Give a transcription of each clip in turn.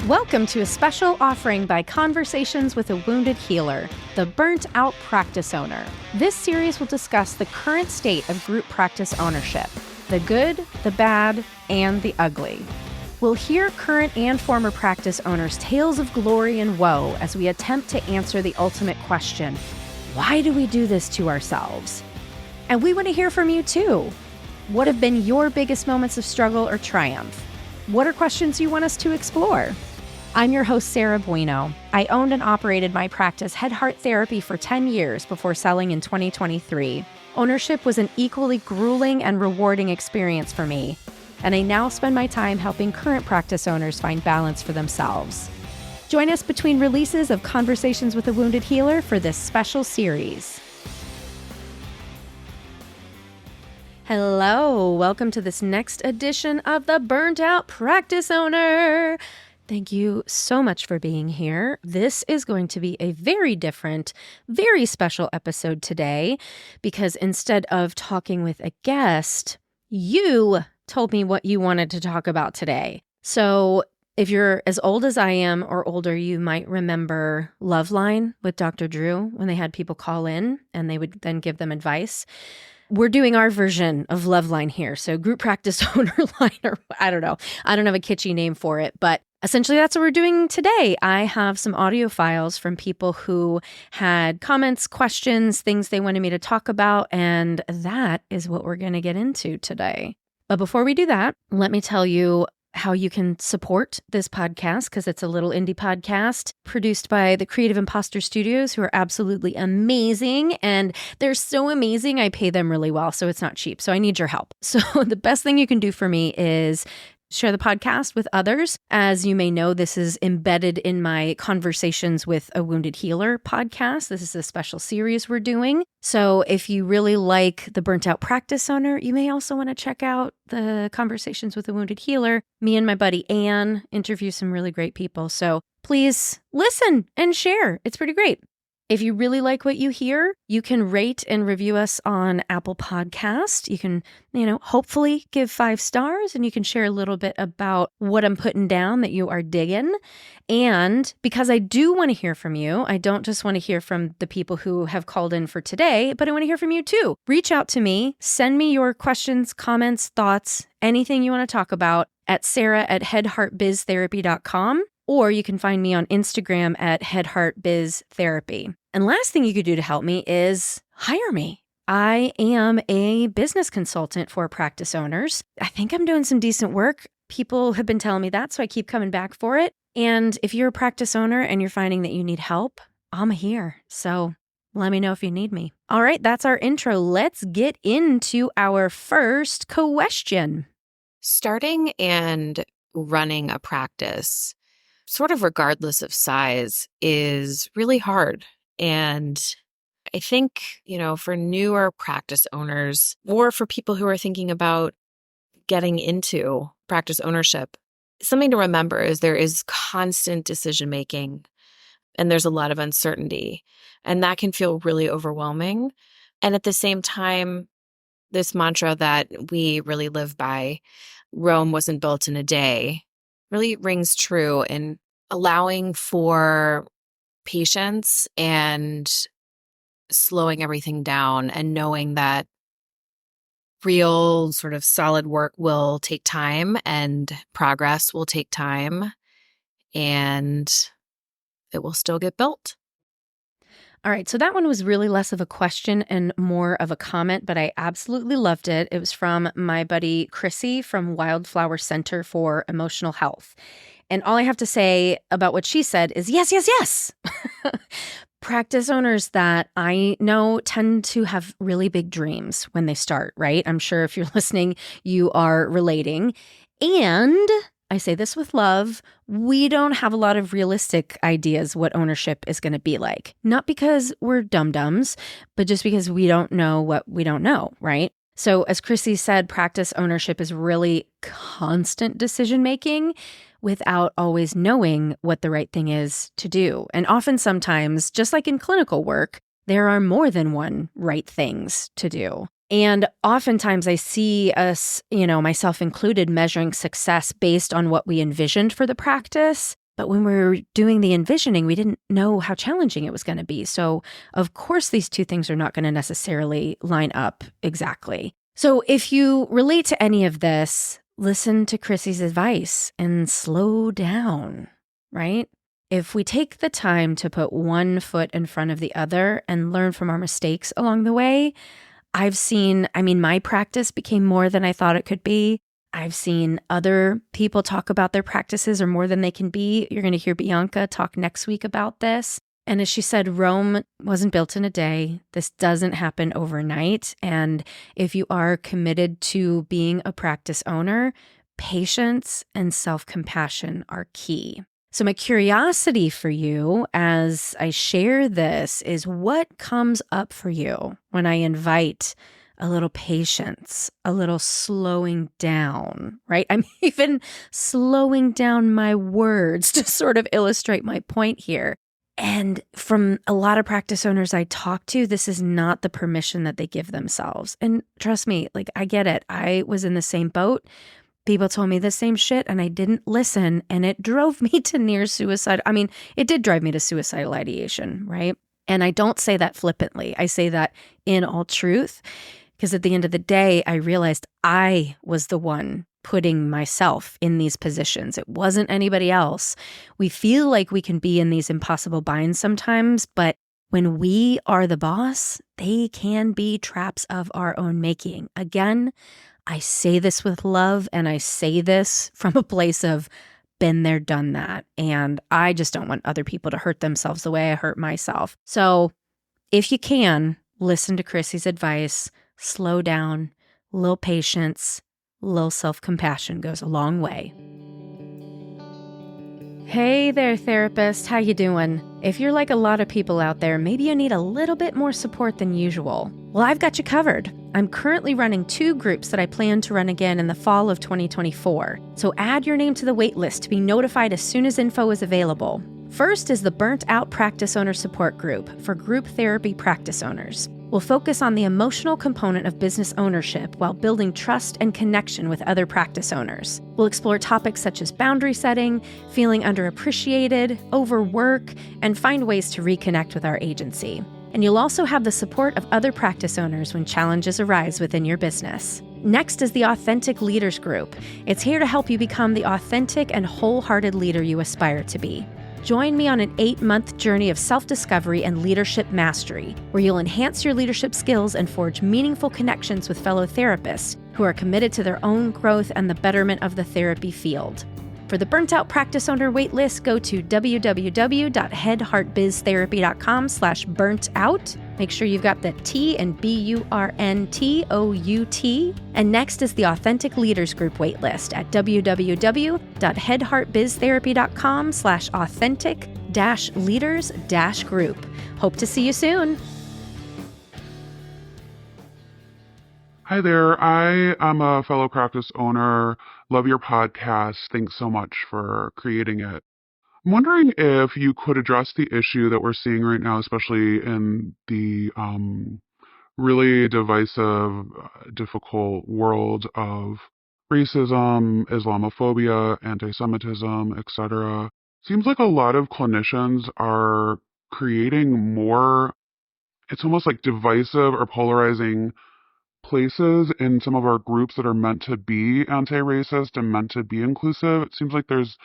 Welcome to a special offering by Conversations with a Wounded Healer, the Burnt Out Practice Owner. This series will discuss the current state of group practice ownership, the good, the bad, and the ugly. We'll hear current and former practice owners' tales of glory and woe as we attempt to answer the ultimate question, why do we do this to ourselves? And we want to hear from you too. What have been your biggest moments of struggle or triumph? What are questions you want us to explore? I'm your host, Sarah Bueno. I owned and operated my practice, Head Heart Therapy, for 10 years before selling in 2023. Ownership was an equally grueling and rewarding experience for me, and I now spend my time helping current practice owners find balance for themselves. Join us between releases of Conversations with a Wounded Healer for this special series. Hello, welcome to this next edition of the Burnt Out Practice Owner. Thank you so much for being here. This is going to be a very different, very special episode today because instead of talking with a guest, you told me what you wanted to talk about today. So if you're as old as I am or older, you might remember Loveline with Dr. Drew when they had people call in and they would then give them advice. We're doing our version of Loveline here. So group practice owner line, or I don't know. I don't have a kitschy name for it, but essentially that's what we're doing today. I have some audio files from people who had comments, questions, things they wanted me to talk about, and that is what we're going to get into today. But before we do that, let me tell you how you can support this podcast, because it's a little indie podcast produced by the Creative Imposter Studios, who are absolutely amazing. And they're so amazing, I pay them really well, so it's not cheap. So I need your help. So the best thing you can do for me is share the podcast with others. As you may know, this is embedded in my Conversations with a Wounded Healer podcast. This is a special series we're doing. So if you really like the Burnt Out Practice Owner, you may also want to check out the Conversations with a Wounded Healer. Me and my buddy Anne interview some really great people. So please listen and share. It's pretty great. If you really like what you hear, you can rate and review us on Apple Podcast. You can, hopefully give 5 stars, and you can share a little bit about what I'm putting down that you are digging. And because I do want to hear from you, I don't just want to hear from the people who have called in for today, but I want to hear from you too. Reach out to me, send me your questions, comments, thoughts, anything you want to talk about at sarah@headheartbiztherapy.com. Or you can find me on Instagram at headheartbiztherapy. And last thing you could do to help me is hire me. I am a business consultant for practice owners. I think I'm doing some decent work. People have been telling me that, so I keep coming back for it. And if you're a practice owner and you're finding that you need help, I'm here. So let me know if you need me. All right, that's our intro. Let's get into our first question. Starting and running a practice, sort of regardless of size, is really hard. And I think, for newer practice owners or for people who are thinking about getting into practice ownership, something to remember is there is constant decision making and there's a lot of uncertainty, and that can feel really overwhelming. And at the same time, this mantra that we really live by, Rome wasn't built in a day, really rings true in allowing for patience and slowing everything down and knowing that real sort of solid work will take time and progress will take time and it will still get built. All right, so that one was really less of a question and more of a comment, but I absolutely loved it. It was from my buddy Chrissy from Wildflower Center for Emotional Health. And all I have to say about what she said is yes, yes, yes. Practice owners that I know tend to have really big dreams when they start, right? I'm sure if you're listening, you are relating. And I say this with love, we don't have a lot of realistic ideas what ownership is going to be like. Not because we're dum-dums, but just because we don't know what we don't know, right? So as Chrissy said, practice ownership is really constant decision-making without always knowing what the right thing is to do. And often sometimes, just like in clinical work, there are more than one right things to do. And oftentimes I see us, myself included, measuring success based on what we envisioned for the practice. But when we were doing the envisioning, we didn't know how challenging it was going to be. So, of course, these two things are not going to necessarily line up exactly. So, if you relate to any of this, listen to Chrissy's advice and slow down, right? If we take the time to put one foot in front of the other and learn from our mistakes along the way, my practice became more than I thought it could be. I've seen other people talk about their practices are more than they can be. You're going to hear Bianca talk next week about this. And as she said, Rome wasn't built in a day. This doesn't happen overnight. And if you are committed to being a practice owner, patience and self-compassion are key. So my curiosity for you as I share this is, what comes up for you when I invite a little patience, a little slowing down, right? I'm even slowing down my words to sort of illustrate my point here. And from a lot of practice owners I talk to, this is not the permission that they give themselves. And trust me, I get it. I was in the same boat. People told me the same shit and I didn't listen, and it drove me to near suicide. It did drive me to suicidal ideation, right? And I don't say that flippantly. I say that in all truth, because at the end of the day, I realized I was the one putting myself in these positions. It wasn't anybody else. We feel like we can be in these impossible binds sometimes, but when we are the boss, they can be traps of our own making. Again, I say this with love, and I say this from a place of been there, done that. And I just don't want other people to hurt themselves the way I hurt myself. So if you can, listen to Chrissy's advice, slow down, little patience, little self-compassion goes a long way. Hey there, therapist. How you doing? If you're like a lot of people out there, maybe you need a little bit more support than usual. Well, I've got you covered. I'm currently running 2 groups that I plan to run again in the fall of 2024. So add your name to the wait list to be notified as soon as info is available. First is the Burnt Out Practice Owner Support Group for group therapy practice owners. We'll focus on the emotional component of business ownership while building trust and connection with other practice owners. We'll explore topics such as boundary setting, feeling underappreciated, overwork, and find ways to reconnect with our agency. And you'll also have the support of other practice owners when challenges arise within your business. Next is the Authentic Leaders Group. It's here to help you become the authentic and wholehearted leader you aspire to be. Join me on an 8-month journey of self-discovery and leadership mastery, where you'll enhance your leadership skills and forge meaningful connections with fellow therapists who are committed to their own growth and the betterment of the therapy field. For the Burnt Out Practice Owner waitlist, go to www.headheartbiztherapy.com/burnt-out. Make sure you've got the T and BURNTOUT. And next is the Authentic Leaders Group waitlist at www.headheartbiztherapy.com/authentic-leaders-group. Hope to see you soon. Hi there. I am a fellow practice owner. Love your podcast. Thanks so much for creating it. I'm wondering if you could address the issue that we're seeing right now, especially in the really divisive, difficult world of racism, Islamophobia, anti-Semitism, etc. Seems like a lot of clinicians are creating more, it's almost like divisive or polarizing places in some of our groups that are meant to be anti-racist and meant to be inclusive. It seems like there's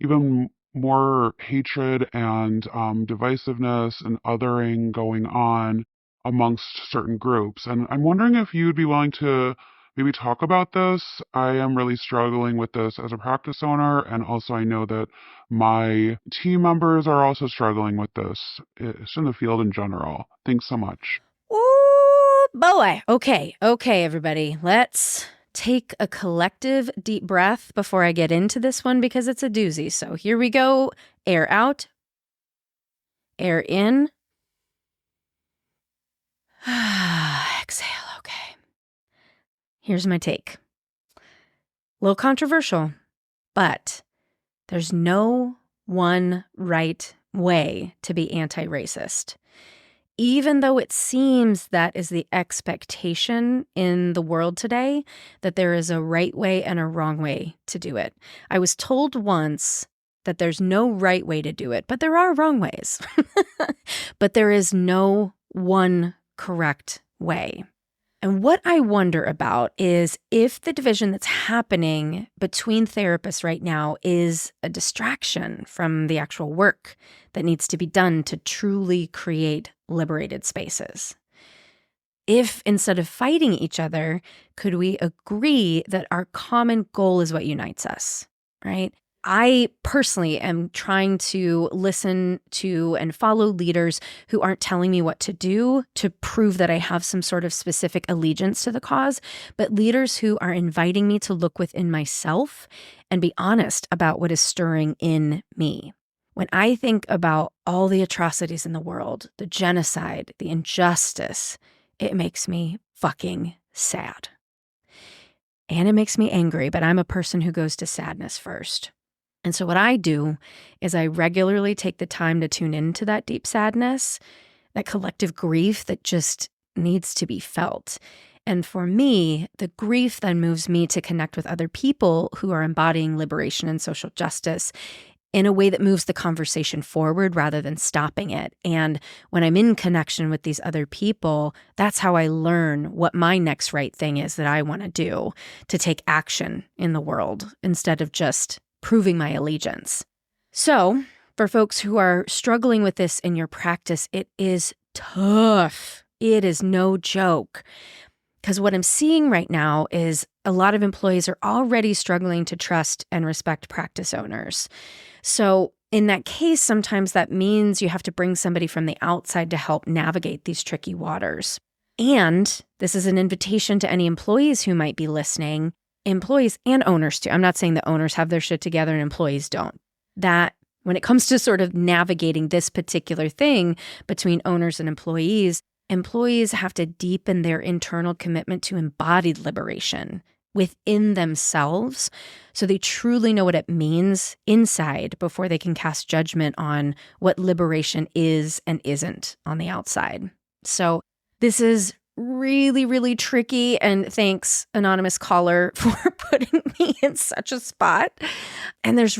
even more hatred and divisiveness and othering going on amongst certain groups. And I'm wondering if you'd be willing to maybe talk about this. I am really struggling with this as a practice owner, and also I know that my team members are also struggling with this. It's in the field in general. Thanks so much. Ooh, boy. Okay, everybody. Let's take a collective deep breath before I get into this one, because it's a doozy. So here we go. Air out. Air in. Exhale. Okay. Here's my take. A little controversial, but there's no one right way to be anti-racist. Even though it seems that is the expectation in the world today, that there is a right way and a wrong way to do it. I was told once that there's no right way to do it, but there are wrong ways. But there is no one correct way. And what I wonder about is if the division that's happening between therapists right now is a distraction from the actual work that needs to be done to truly create liberated spaces. If instead of fighting each other, could we agree that our common goal is what unites us, right? I personally am trying to listen to and follow leaders who aren't telling me what to do to prove that I have some sort of specific allegiance to the cause, but leaders who are inviting me to look within myself and be honest about what is stirring in me. When I think about all the atrocities in the world, the genocide, the injustice, it makes me fucking sad. And it makes me angry, but I'm a person who goes to sadness first. And so what I do is I regularly take the time to tune into that deep sadness, that collective grief that just needs to be felt. And for me, the grief then moves me to connect with other people who are embodying liberation and social justice in a way that moves the conversation forward rather than stopping it. And when I'm in connection with these other people, that's how I learn what my next right thing is that I want to do to take action in the world instead of just proving my allegiance. So, for folks who are struggling with this in your practice, it is tough. It is no joke. Because what I'm seeing right now is a lot of employees are already struggling to trust and respect practice owners. So, in that case, sometimes that means you have to bring somebody from the outside to help navigate these tricky waters. And this is an invitation to any employees who might be listening. Employees and owners too. I'm not saying that owners have their shit together and employees don't. That when it comes to sort of navigating this particular thing between owners and employees have to deepen their internal commitment to embodied liberation within themselves so they truly know what it means inside before they can cast judgment on what liberation is and isn't on the outside. So this is really, really tricky. And thanks, anonymous caller, for putting me in such a spot. And there's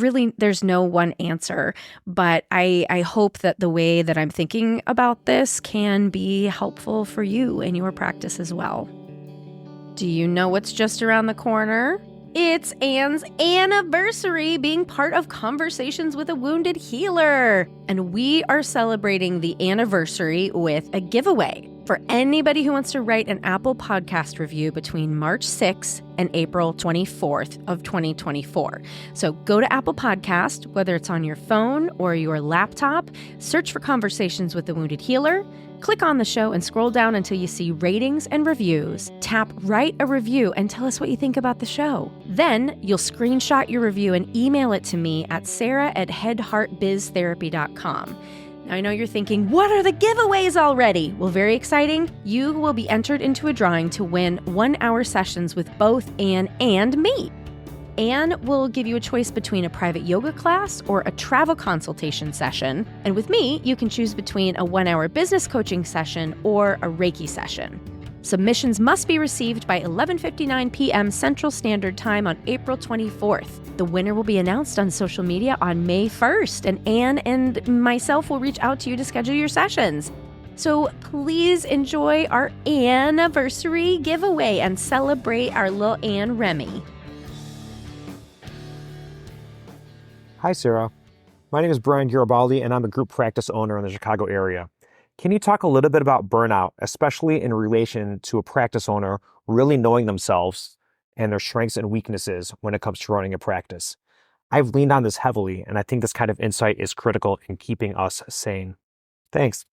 no one answer. But I hope that the way that I'm thinking about this can be helpful for you in your practice as well. Do you know what's just around the corner? It's Anne's anniversary being part of Conversations with a Wounded Healer. And we are celebrating the anniversary with a giveaway for anybody who wants to write an Apple Podcast review between March 6th and April 24th of 2024. So go to Apple Podcast, whether it's on your phone or your laptop, search for Conversations with the Wounded Healer, click on the show and scroll down until you see ratings and reviews. Tap Write a Review and tell us what you think about the show. Then you'll screenshot your review and email it to me at sarah@headheartbiztherapy.com. Now, I know you're thinking, what are the giveaways already? Well, very exciting. You will be entered into a drawing to win 1-hour sessions with both Anne and me. Anne will give you a choice between a private yoga class or a travel consultation session. And with me, you can choose between a 1-hour business coaching session or a Reiki session. Submissions must be received by 11:59 p.m. Central Standard Time on April 24th. The winner will be announced on social media on May 1st, and Anne and myself will reach out to you to schedule your sessions. So please enjoy our anniversary giveaway and celebrate our little Anne Remy. Hi, Sarah. My name is Brian Garibaldi, and I'm a group practice owner in the Chicago area. Can you talk a little bit about burnout, especially in relation to a practice owner really knowing themselves and their strengths and weaknesses when it comes to running a practice? I've leaned on this heavily, and I think this kind of insight is critical in keeping us sane. Thanks.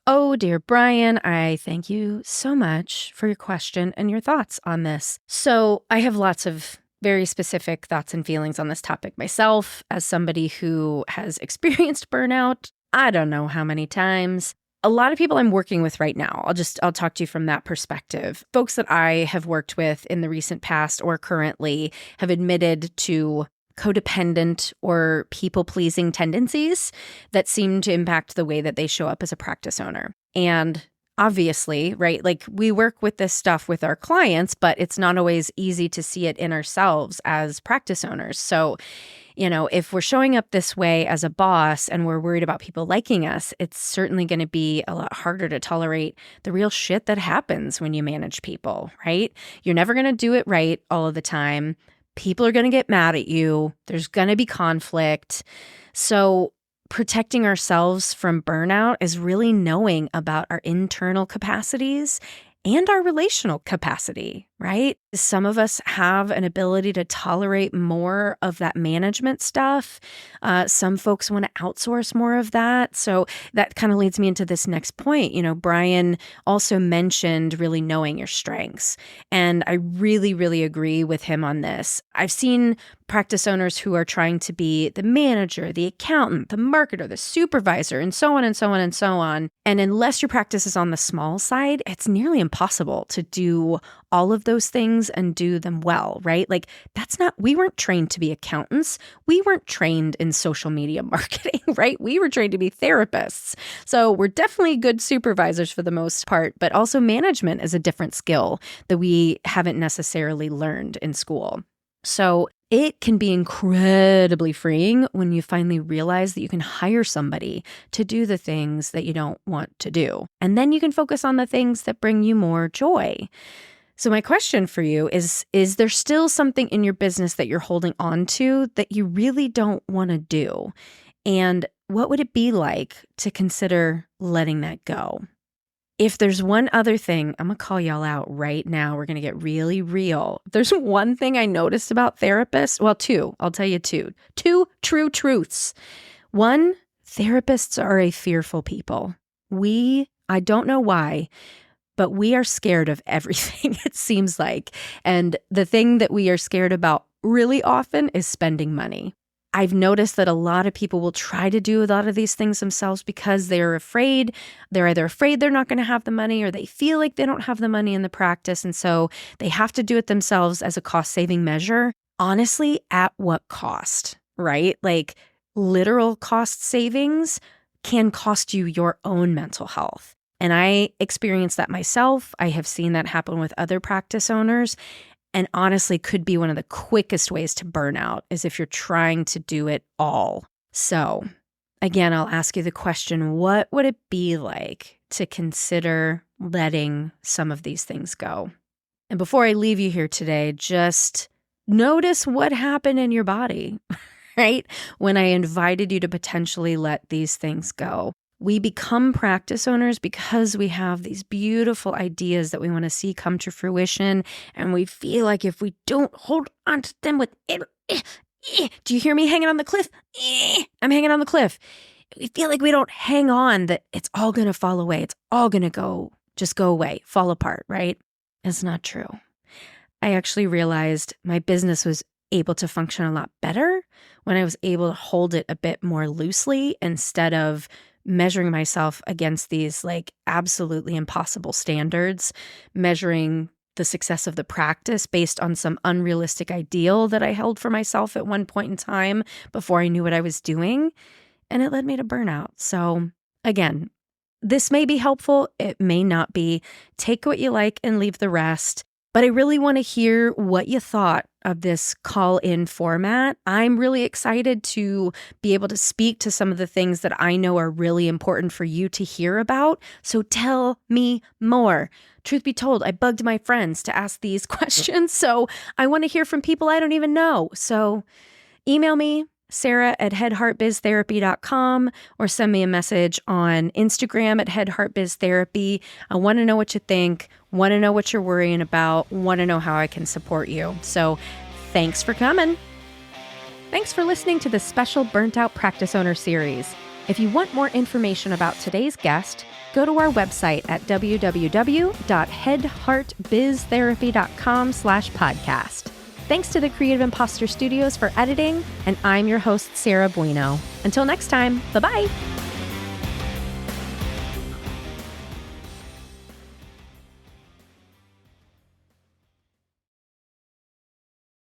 Oh, dear Brian, I thank you so much for your question and your thoughts on this. So I have lots of very specific thoughts and feelings on this topic myself as somebody who has experienced burnout. I don't know how many times. A lot of people I'm working with right now, I'll talk to you from that perspective. Folks that I have worked with in the recent past or currently have admitted to codependent or people-pleasing tendencies that seem to impact the way that they show up as a practice owner. And obviously, right, like we work with this stuff with our clients, but it's not always easy to see it in ourselves as practice owners. So If we're showing up this way as a boss and we're worried about people liking us, it's certainly going to be a lot harder to tolerate the real shit that happens when you manage people, right? You're never going to do it right all of the time. People are going to get mad at you. There's going to be conflict. So protecting ourselves from burnout is really knowing about our internal capacities and our relational capacity, right? Some of us have an ability to tolerate more of that management stuff. Some folks want to outsource more of that. So that kind of leads me into this next point. Brian also mentioned really knowing your strengths. And I really, really agree with him on this. I've seen practice owners who are trying to be the manager, the accountant, the marketer, the supervisor, and so on and so on and so on. And unless your practice is on the small side, it's nearly impossible to do all of those things and do them well, right? Like we weren't trained to be accountants. We weren't trained in social media marketing, right? We were trained to be therapists. So we're definitely good supervisors for the most part, but also management is a different skill that we haven't necessarily learned in school. So it can be incredibly freeing when you finally realize that you can hire somebody to do the things that you don't want to do. And then you can focus on the things that bring you more joy. So my question for you is there still something in your business that you're holding on to that you really don't want to do? And what would it be like to consider letting that go? If there's one other thing, I'm going to call y'all out right now. We're going to get really real. If there's one thing I noticed about therapists, well, two. I'll tell you two. Two true truths. One, therapists are a fearful people. I don't know why, but we are scared of everything, it seems like. And the thing that we are scared about really often is spending money. I've noticed that a lot of people will try to do a lot of these things themselves because they're afraid. They're either afraid they're not going to have the money or they feel like they don't have the money in the practice. And so they have to do it themselves as a cost-saving measure. Honestly, at what cost, right? Like literal cost savings can cost you your own mental health. And I experienced that myself. I have seen that happen with other practice owners. And honestly, could be one of the quickest ways to burn out is if you're trying to do it all. So again, I'll ask you the question, what would it be like to consider letting some of these things go? And before I leave you here today, just notice what happened in your body, right? When I invited you to potentially let these things go. We become practice owners because we have these beautiful ideas that we want to see come to fruition. And we feel like if we don't hold on to them with it, do you hear me hanging on the cliff? I'm hanging on the cliff. We feel like we don't hang on, that it's all going to fall away. It's all going to just go away, fall apart, right? It's not true. I actually realized my business was able to function a lot better when I was able to hold it a bit more loosely instead of measuring myself against these like absolutely impossible standards, measuring the success of the practice based on some unrealistic ideal that I held for myself at one point in time before I knew what I was doing. And it led me to burnout. So again, this may be helpful. It may not be. Take what you like and leave the rest. But I really want to hear what you thought of this call-in format. I'm really excited to be able to speak to some of the things that I know are really important for you to hear about. So tell me more. Truth be told, I bugged my friends to ask these questions. So I want to hear from people I don't even know. So email me, Sarah@headheartbiztherapy.com, or send me a message on Instagram @headheartbiztherapy. I want to know what you think, want to know what you're worrying about, want to know how I can support you. So thanks for coming. Thanks for listening to this special Burnt Out Practice Owner series. If you want more information about today's guest, go to our website at www.headheartbiztherapy.com/podcast. Thanks to the Creative Imposter Studios for editing, and I'm your host, Sarah Bueno. Until next time, bye-bye.